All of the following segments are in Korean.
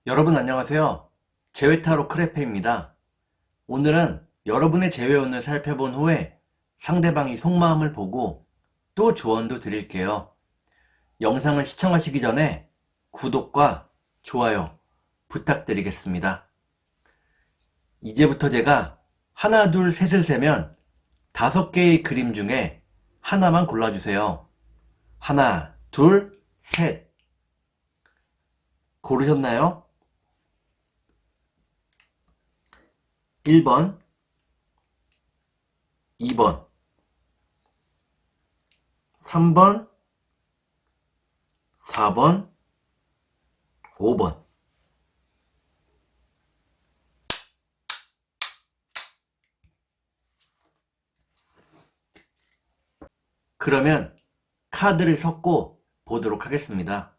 여러분 안녕하세요. 재회타로 크레페입니다. 오늘은 여러분의 재회운을 살펴본 후에 상대방이 속마음을 보고 또 조언도 드릴게요. 영상을 시청하시기 전에 구독과 좋아요 부탁드리겠습니다. 이제부터 제가 하나, 둘, 셋을 세면 5개의 그림 중에 하나만 골라주세요. 하나, 둘, 셋. 고르셨나요? 1번, 2번, 3번, 4번, 5번. 그러면 카드를 섞고 보도록 하겠습니다.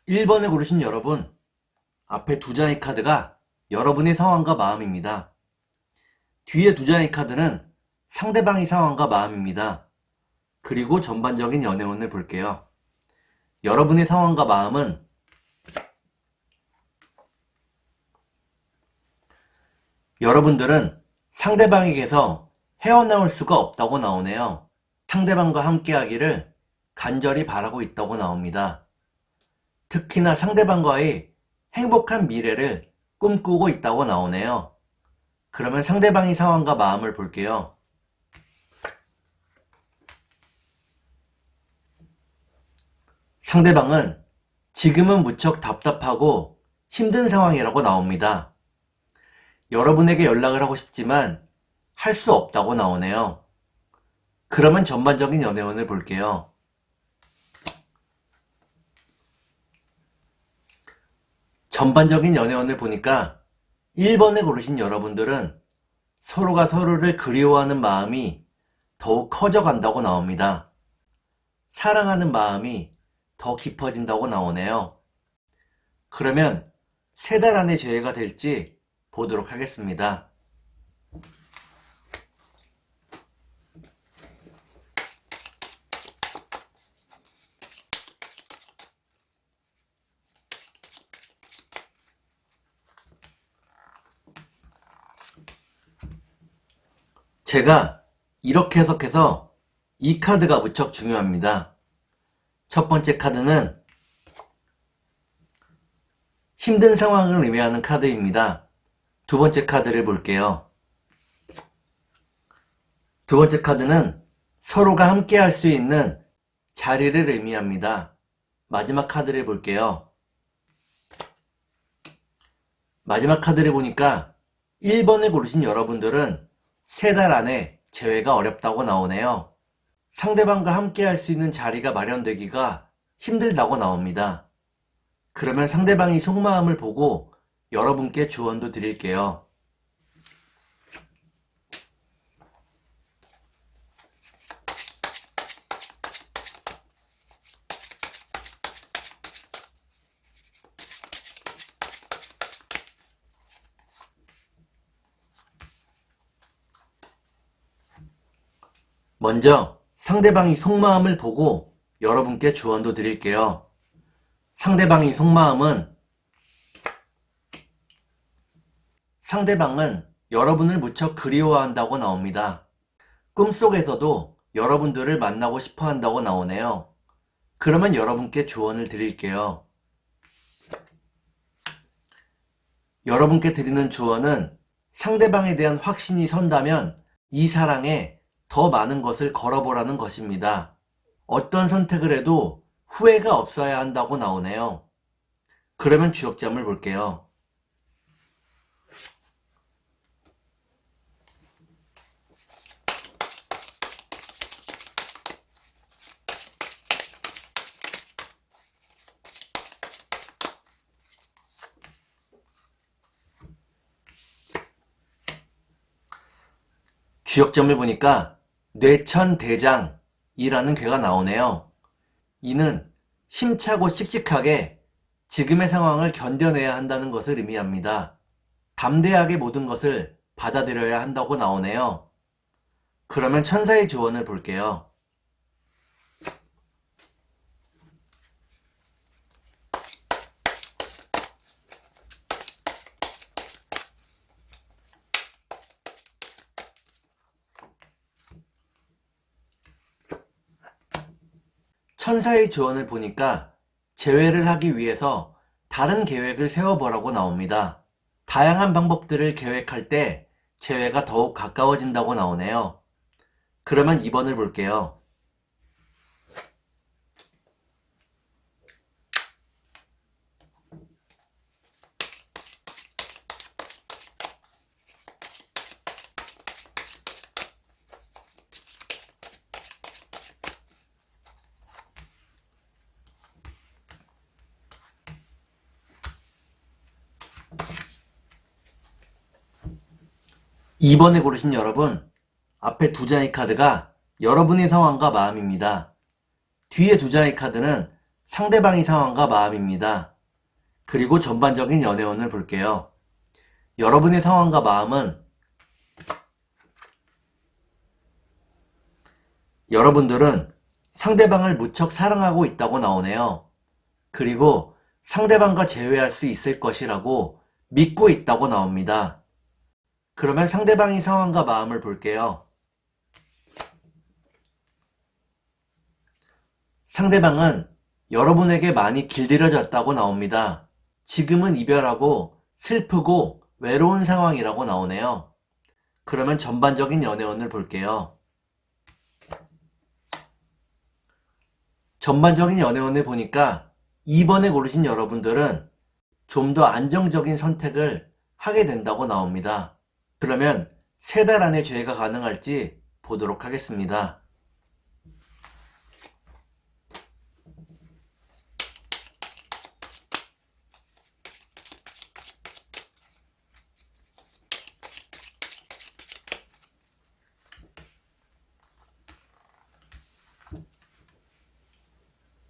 1번을 고르신 여러분, 앞에 2장의 카드가 여러분의 상황과 마음입니다. 뒤에 2장의 카드는 상대방의 상황과 마음입니다. 그리고 전반적인 연애운을 볼게요. 여러분의 상황과 마음은 여러분들은 상대방에게서 헤어나올 수가 없다고 나오네요. 상대방과 함께하기를 간절히 바라고 있다고 나옵니다. 특히나 상대방과의 행복한 미래를 꿈꾸고 있다고 나오네요. 그러면 상대방의 상황과 마음을 볼게요. 상대방은 지금은 무척 답답하고 힘든 상황이라고 나옵니다. 여러분에게 연락을 하고 싶지만 할 수 없다고 나오네요. 그러면 전반적인 연애운을 볼게요. 전반적인 연애운을 보니까 1번을 고르신 여러분들은 서로가 서로를 그리워하는 마음이 더욱 커져간다고 나옵니다. 사랑하는 마음이 더 깊어진다고 나오네요. 그러면 3달 안에 재회가 될지 보도록 하겠습니다. 제가 이렇게 해석해서 이 카드가 무척 중요합니다. 첫 번째 카드는 힘든 상황을 의미하는 카드입니다. 두 번째 카드를 볼게요. 두 번째 카드는 서로가 함께 할 수 있는 자리를 의미합니다. 마지막 카드를 볼게요. 마지막 카드를 보니까 1번을 고르신 여러분들은 3달 안에 재회가 어렵다고 나오네요. 상대방과 함께 할 수 있는 자리가 마련되기가 힘들다고 나옵니다. 그러면 상대방이 속마음을 보고 여러분께 조언도 드릴게요. 먼저 상대방이 속마음을 보고 여러분께 조언도 드릴게요. 상대방의 속마음은 상대방은 여러분을 무척 그리워한다고 나옵니다. 꿈속에서도 여러분들을 만나고 싶어 한다고 나오네요. 그러면 여러분께 조언을 드릴게요. 여러분께 드리는 조언은 상대방에 대한 확신이 선다면 이 사랑에 더 많은 것을 걸어보라는 것입니다. 어떤 선택을 해도 후회가 없어야 한다고 나오네요. 그러면 주역점을 볼게요. 주역점을 보니까 뇌천대장이라는 괴가 나오네요. 이는 힘차고 씩씩하게 지금의 상황을 견뎌내야 한다는 것을 의미합니다. 담대하게 모든 것을 받아들여야 한다고 나오네요. 그러면 천사의 조언을 볼게요. 천사의 조언을 보니까 재회를 하기 위해서 다른 계획을 세워보라고 나옵니다. 다양한 방법들을 계획할 때 재회가 더욱 가까워진다고 나오네요. 그러면 2번을 볼게요. (2번에) 고르신 여러분, 앞에 두 장의 카드가 여러분의 상황과 마음입니다. 뒤에 두 장의 카드는 상대방의 상황과 마음입니다. 그리고 전반적인 연애운을 볼게요. 여러분의 상황과 마음은 여러분들은 상대방을 무척 사랑하고 있다고 나오네요. 그리고 상대방과 재회할 수 있을 것이라고 믿고 있다고 나옵니다. 그러면 상대방의 상황과 마음을 볼게요. 상대방은 여러분에게 많이 길들여졌다고 나옵니다. 지금은 이별하고 슬프고 외로운 상황이라고 나오네요. 그러면 전반적인 연애운을 볼게요. 전반적인 연애운을 보니까 2번에 고르신 여러분들은 좀 더 안정적인 선택을 하게 된다고 나옵니다. 그러면 3달 안에 재회가 가능할지 보도록 하겠습니다.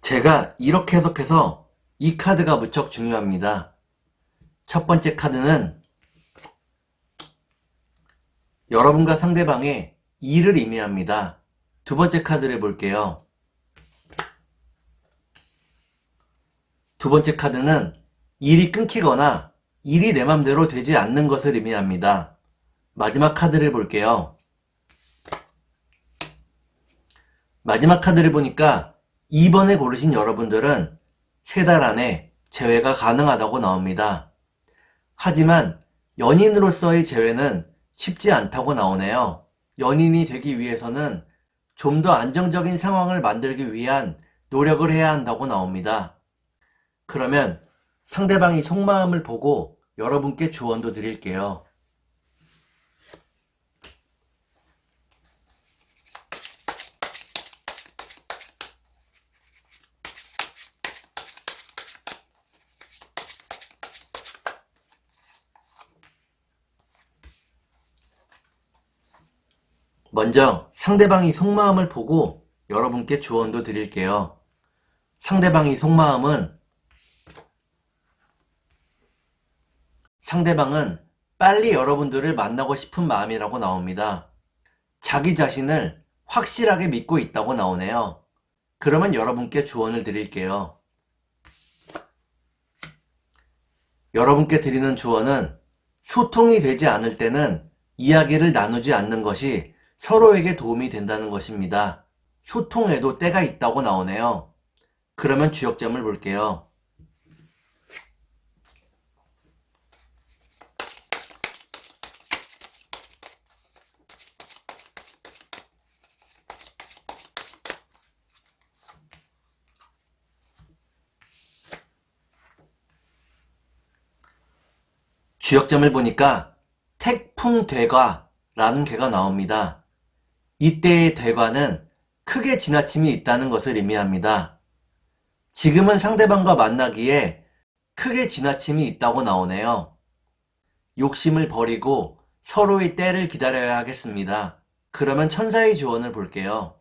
제가 이렇게 해석해서 이 카드가 무척 중요합니다. 첫 번째 카드는 여러분과 상대방의 일을 의미합니다. 두 번째 카드를 볼게요. 두 번째 카드는 일이 끊기거나 일이 내 맘대로 되지 않는 것을 의미합니다. 마지막 카드를 볼게요. 마지막 카드를 보니까 2번에 고르신 여러분들은 3달 안에 재회가 가능하다고 나옵니다. 하지만 연인으로서의 재회는 쉽지 않다고 나오네요. 연인이 되기 위해서는 좀 더 안정적인 상황을 만들기 위한 노력을 해야 한다고 나옵니다. 그러면 상대방이 속마음을 보고 여러분께 조언도 드릴게요. 먼저 상대방이 속마음을 보고 여러분께 조언도 드릴게요. 상대방의 속마음은 빨리 여러분들을 만나고 싶은 마음이라고 나옵니다. 자기 자신을 확실하게 믿고 있다고 나오네요. 그러면 여러분께 조언을 드릴게요. 여러분께 드리는 조언은 소통이 되지 않을 때는 이야기를 나누지 않는 것이 서로에게 도움이 된다는 것입니다. 소통에도 때가 있다고 나오네요. 그러면 주역점을 볼게요. 주역점을 보니까 태풍대과라는 괴가 나옵니다. 이때의 대과는 크게 지나침이 있다는 것을 의미합니다. 지금은 상대방과 만나기에 크게 지나침이 있다고 나오네요. 욕심을 버리고 서로의 때를 기다려야 하겠습니다. 그러면 천사의 지원을 볼게요.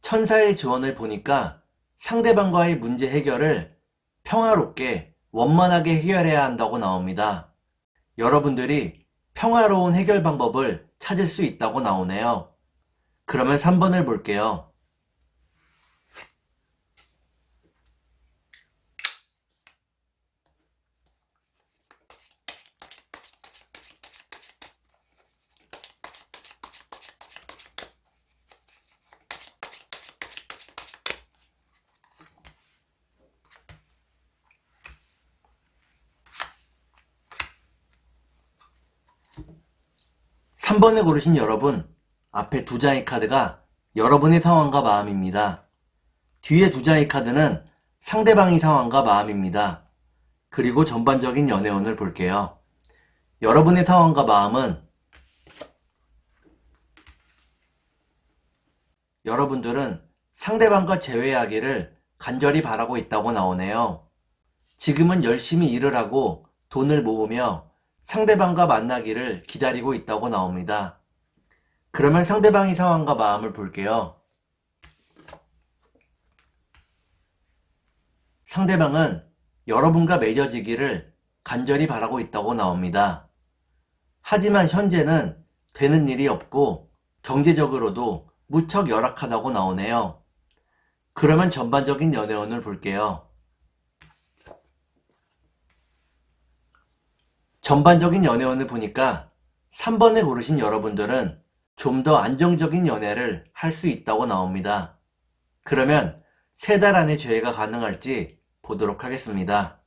천사의 지원을 보니까 상대방과의 문제 해결을 평화롭게 원만하게 해결해야 한다고 나옵니다. 여러분들이 평화로운 해결 방법을 찾을 수 있다고 나오네요. 그러면 3번을 볼게요. 삼 3번을 고르신 여러분, 앞에 두 장의 카드가 여러분의 상황과 마음입니다. 뒤에 두 장의 카드는 상대방의 상황과 마음입니다. 그리고 전반적인 연애운을 볼게요. 여러분의 상황과 마음은 여러분들은 상대방과 재회하기를 간절히 바라고 있다고 나오네요. 지금은 열심히 일을 하고 돈을 모으며 상대방과 만나기를 기다리고 있다고 나옵니다. 그러면 상대방의 상황과 마음을 볼게요. 상대방은 여러분과 맺어지기를 간절히 바라고 있다고 나옵니다. 하지만 현재는 되는 일이 없고 경제적으로도 무척 열악하다고 나오네요. 그러면 전반적인 연애운을 볼게요. 전반적인 연애운을 보니까 3번에 고르신 여러분들은 좀 더 안정적인 연애를 할 수 있다고 나옵니다. 그러면 3달 안에 재회가 가능할지 보도록 하겠습니다.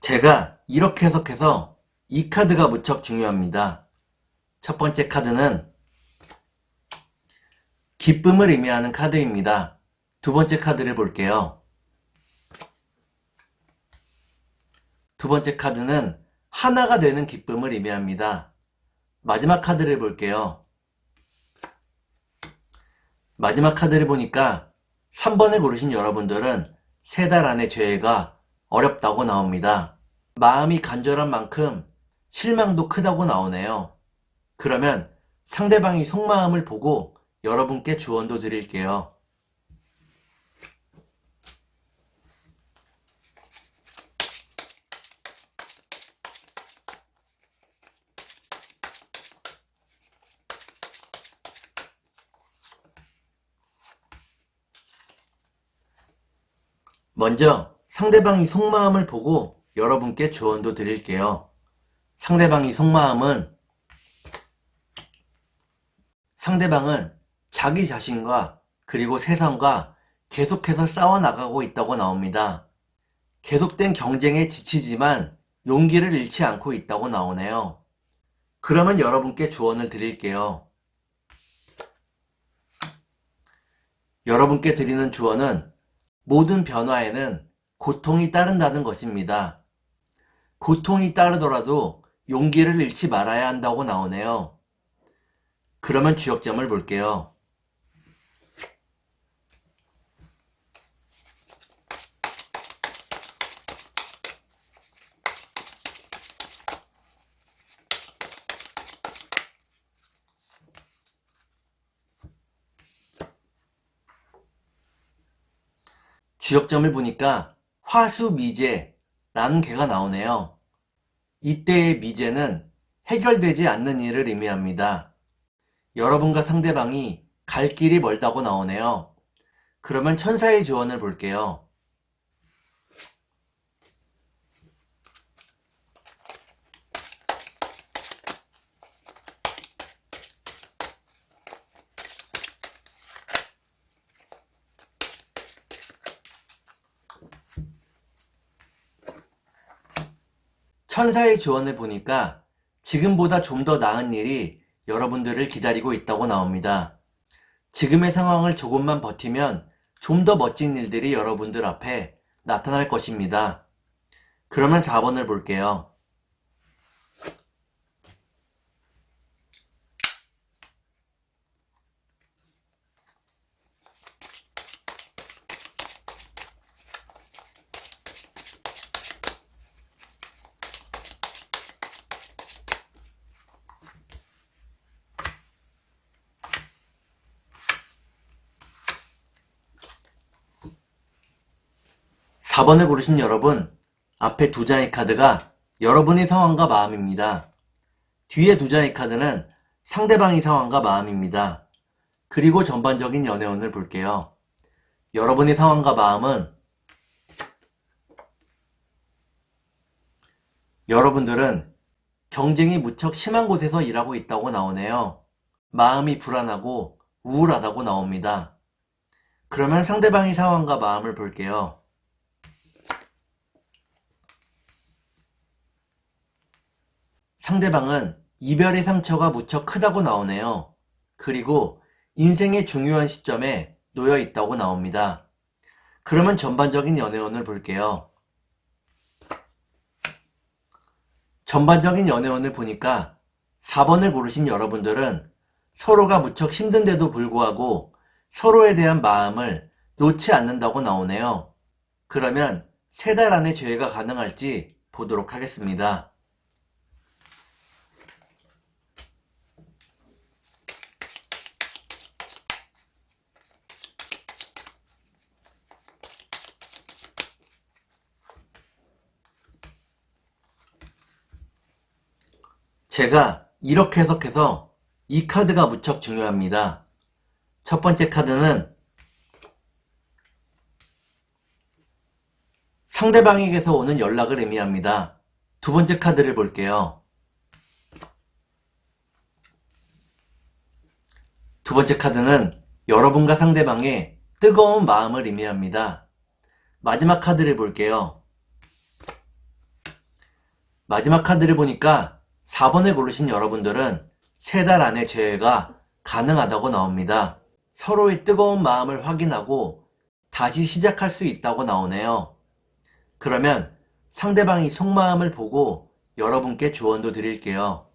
제가 이렇게 해석해서 이 카드가 무척 중요합니다. 첫 번째 카드는 기쁨을 의미하는 카드입니다. 두 번째 카드를 볼게요. 두 번째 카드는 하나가 되는 기쁨을 의미합니다. 마지막 카드를 볼게요. 마지막 카드를 보니까 3번에 고르신 여러분들은 3달 안에 재회가 어렵다고 나옵니다. 마음이 간절한 만큼 실망도 크다고 나오네요. 그러면 상대방이 속마음을 보고 여러분께 조언도 드릴게요. 먼저 상대방이 속마음을 보고 여러분께 조언도 드릴게요. 상대방이 속마음은 상대방은 자기 자신과 그리고 세상과 계속해서 싸워나가고 있다고 나옵니다. 계속된 경쟁에 지치지만 용기를 잃지 않고 있다고 나오네요. 그러면 여러분께 조언을 드릴게요. 여러분께 드리는 조언은 모든 변화에는 고통이 따른다는 것입니다. 고통이 따르더라도 용기를 잃지 말아야 한다고 나오네요. 그러면 주역점을 볼게요. 주역점을 보니까 화수미제라는 개가 나오네요. 이때의 미제는 해결되지 않는 일을 의미합니다. 여러분과 상대방이 갈 길이 멀다고 나오네요. 그러면 천사의 조언을 볼게요. 천사의 지원을 보니까 지금보다 좀 더 나은 일이 여러분들을 기다리고 있다고 나옵니다. 지금의 상황을 조금만 버티면 좀 더 멋진 일들이 여러분들 앞에 나타날 것입니다. 그러면 4번을 볼게요. 4번을 고르신 여러분, 앞에 두 장의 카드가 여러분의 상황과 마음입니다. 뒤에 두 장의 카드는 상대방의 상황과 마음입니다. 그리고 전반적인 연애운을 볼게요. 여러분의 상황과 마음은 여러분들은 경쟁이 무척 심한 곳에서 일하고 있다고 나오네요. 마음이 불안하고 우울하다고 나옵니다. 그러면 상대방의 상황과 마음을 볼게요. 상대방은 이별의 상처가 무척 크다고 나오네요. 그리고 인생의 중요한 시점에 놓여 있다고 나옵니다. 그러면 전반적인 연애운을 볼게요. 전반적인 연애운을 보니까 4번을 고르신 여러분들은 서로가 무척 힘든데도 불구하고 서로에 대한 마음을 놓지 않는다고 나오네요. 그러면 3달 안에 재회가 가능할지 보도록 하겠습니다. 제가 이렇게 해석해서 이 카드가 무척 중요합니다. 첫 번째 카드는 상대방에게서 오는 연락을 의미합니다. 두 번째 카드를 볼게요. 두 번째 카드는 여러분과 상대방의 뜨거운 마음을 의미합니다. 마지막 카드를 볼게요. 마지막 카드를 보니까 4번을 고르신 여러분들은 3달 안에 재회가 가능하다고 나옵니다. 서로의 뜨거운 마음을 확인하고 다시 시작할 수 있다고 나오네요. 그러면 상대방이 속마음을 보고 여러분께 조언도 드릴게요.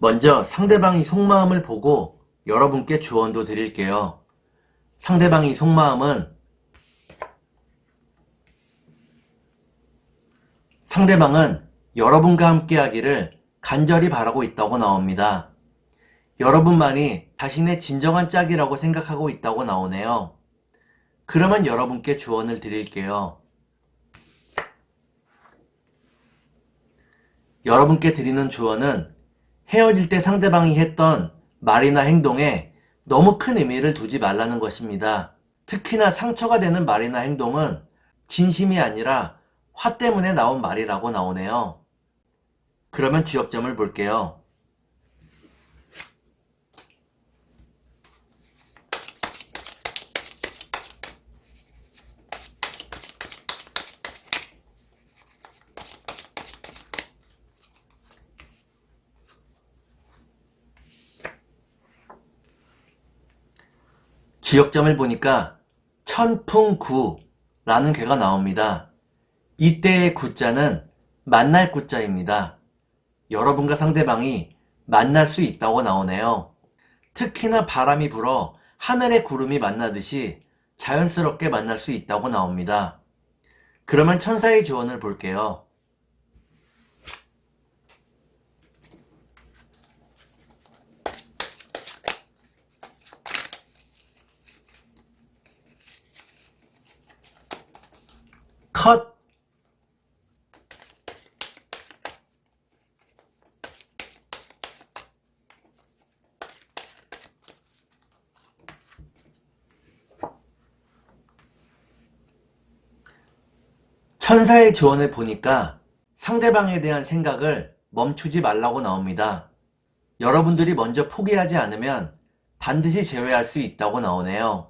먼저 상대방이 속마음을 보고 여러분께 조언도 드릴게요. 상대방이 속마음은 상대방은 여러분과 함께 하기를 간절히 바라고 있다고 나옵니다. 여러분만이 자신의 진정한 짝이라고 생각하고 있다고 나오네요. 그러면 여러분께 조언을 드릴게요. 여러분께 드리는 조언은 헤어질 때 상대방이 했던 말이나 행동에 너무 큰 의미를 두지 말라는 것입니다. 특히나 상처가 되는 말이나 행동은 진심이 아니라 화 때문에 나온 말이라고 나오네요. 그러면 주역점을 볼게요. 주역점을 보니까 천풍구라는 괴가 나옵니다. 이때의 구자는 만날 구자입니다. 여러분과 상대방이 만날 수 있다고 나오네요. 특히나 바람이 불어 하늘의 구름이 만나듯이 자연스럽게 만날 수 있다고 나옵니다. 그러면 천사의 조언을 볼게요. 컷! 천사의 조언을 보니까 상대방에 대한 생각을 멈추지 말라고 나옵니다. 여러분들이 먼저 포기하지 않으면 반드시 제외할 수 있다고 나오네요.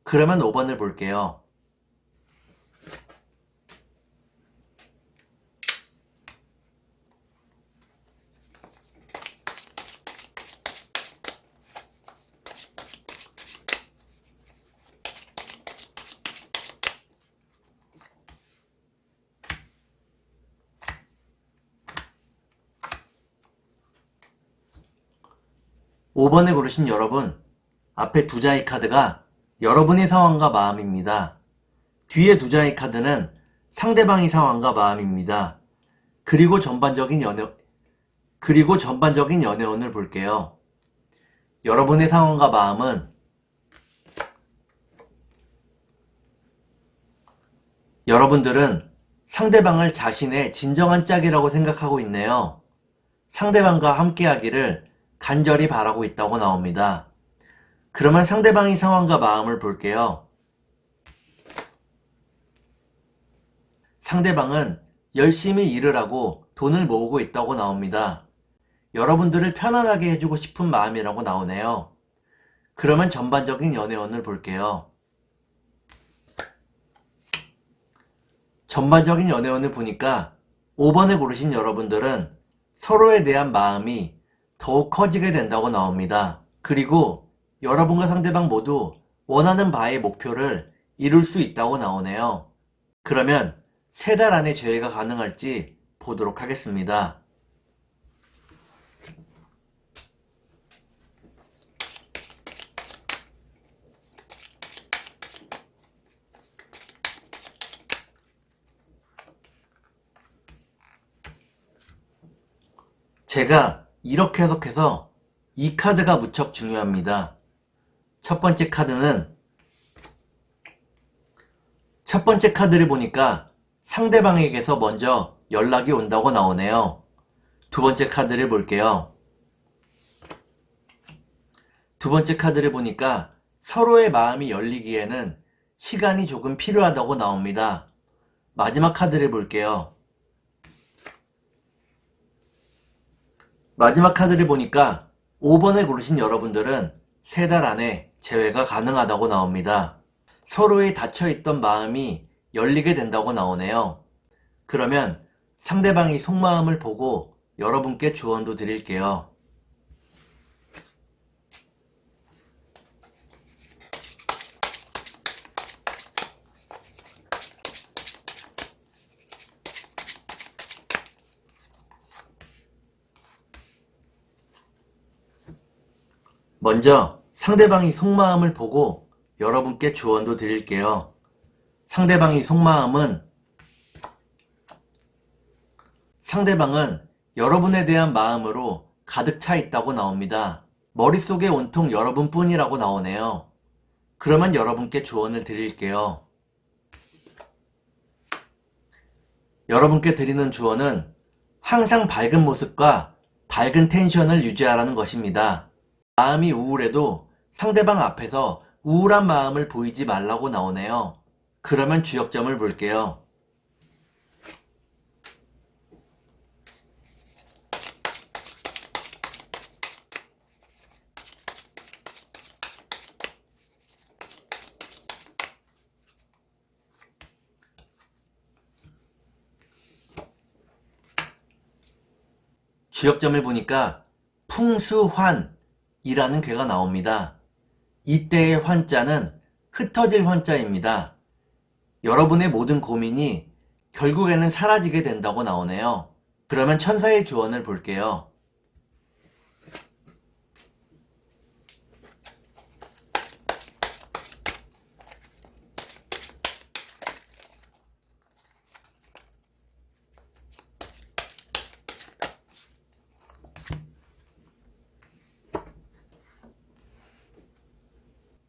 그러면 5번을 볼게요. 5번을 고르신 여러분, 앞에 두 장의 카드가 여러분의 상황과 마음입니다. 뒤에 두 장의 카드는 상대방의 상황과 마음입니다. 그리고 전반적인 연애운을 볼게요. 여러분의 상황과 마음은 여러분들은 상대방을 자신의 진정한 짝이라고 생각하고 있네요. 상대방과 함께하기를 간절히 바라고 있다고 나옵니다. 그러면 상대방의 상황과 마음을 볼게요. 상대방은 열심히 일을 하고 돈을 모으고 있다고 나옵니다. 여러분들을 편안하게 해주고 싶은 마음이라고 나오네요. 그러면 전반적인 연애운을 볼게요. 전반적인 연애운을 보니까 5번을 고르신 여러분들은 서로에 대한 마음이 더욱 커지게 된다고 나옵니다. 그리고 여러분과 상대방 모두 원하는 바의 목표를 이룰 수 있다고 나오네요. 그러면 3달 안에 재회가 가능할지 보도록 하겠습니다. 제가 이렇게 해석해서 이 카드가 무척 중요합니다. 첫 번째 카드를 보니까 상대방에게서 먼저 연락이 온다고 나오네요. 두 번째 카드를 볼게요. 두 번째 카드를 보니까 서로의 마음이 열리기에는 시간이 조금 필요하다고 나옵니다. 마지막 카드를 볼게요. 마지막 카드를 보니까 5번을 고르신 여러분들은 3달 안에 재회가 가능하다고 나옵니다. 서로의 닫혀있던 마음이 열리게 된다고 나오네요. 그러면 상대방의 속마음을 보고 여러분께 조언도 드릴게요. 먼저 상대방의 속마음을 보고 여러분께 조언도 드릴게요. 상대방은 여러분에 대한 마음으로 가득 차 있다고 나옵니다. 머릿속에 온통 여러분뿐이라고 나오네요. 그러면 여러분께 조언을 드릴게요. 여러분께 드리는 조언은 항상 밝은 모습과 밝은 텐션을 유지하라는 것입니다. 마음이 우울해도 상대방 앞에서 우울한 마음을 보이지 말라고 나오네요. 그러면 주역점을 볼게요. 주역점을 보니까 풍수환 이라는 괴가 나옵니다. 이때의 환자는 흩어질 환자입니다. 여러분의 모든 고민이 결국에는 사라지게 된다고 나오네요. 그러면 천사의 조언을 볼게요.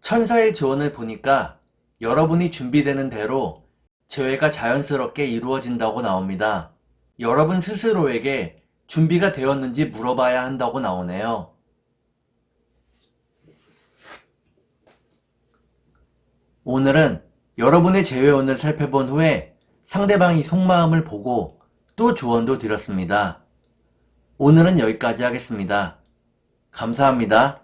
천사의 조언을 보니까 여러분이 준비되는 대로 재회가 자연스럽게 이루어진다고 나옵니다. 여러분 스스로에게 준비가 되었는지 물어봐야 한다고 나오네요. 오늘은 여러분의 재회운을 살펴본 후에 상대방이 속마음을 보고 또 조언도 드렸습니다. 오늘은 여기까지 하겠습니다. 감사합니다.